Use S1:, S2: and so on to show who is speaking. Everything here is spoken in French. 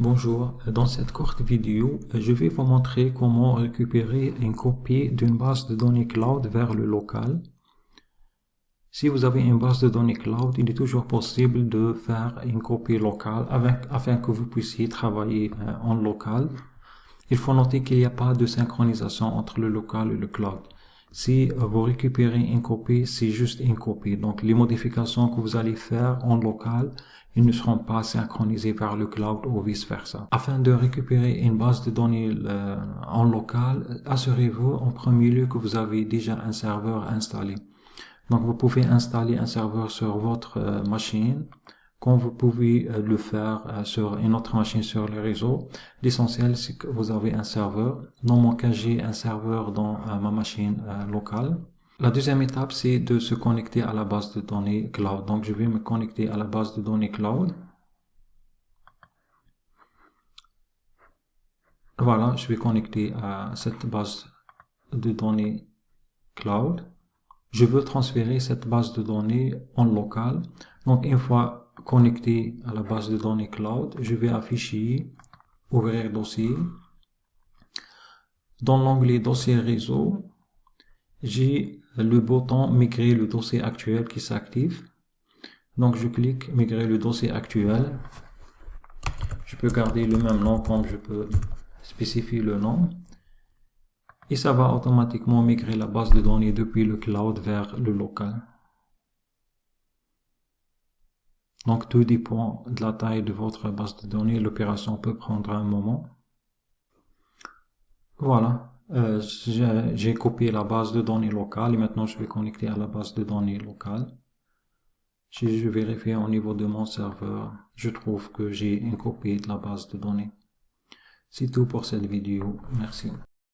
S1: Bonjour, dans cette courte vidéo, je vais vous montrer comment récupérer une copie d'une base de données cloud vers le local. Si vous avez une base de données cloud, il est toujours possible de faire une copie locale afin que vous puissiez travailler en local. Il faut noter qu'il n'y a pas de synchronisation entre le local et le cloud. Si vous récupérez une copie, c'est juste une copie. Donc, les modifications que vous allez faire en local, ils ne seront pas synchronisées vers le cloud ou vice-versa. Afin de récupérer une base de données en local, assurez-vous en premier lieu que vous avez déjà un serveur installé. Donc, vous pouvez installer un serveur sur votre machine, comme vous pouvez le faire sur une autre machine sur le réseau. L'essentiel, c'est que vous avez un serveur. Dans mon cas, j'ai un serveur dans ma machine locale. La deuxième étape, c'est de se connecter à la base de données cloud. Donc, je vais me connecter à la base de données cloud. Voilà, je vais connecter à cette base de données cloud. Je veux transférer cette base de données en local. Donc, une fois connecté à la base de données cloud, je vais afficher, ouvrir dossier. Dans l'onglet dossier réseau, j'ai le bouton migrer le dossier actuel qui s'active. Donc, je clique migrer le dossier actuel. Je peux garder le même nom comme je peux spécifier le nom. Et ça va automatiquement migrer la base de données depuis le cloud vers le local. Donc, tout dépend de la taille de votre base de données. L'opération peut prendre un moment. Voilà. J'ai copié la base de données locale et maintenant je vais connecter à la base de données locale. Si je vérifie au niveau de mon serveur, je trouve que j'ai une copie de la base de données. C'est tout pour cette vidéo. Merci.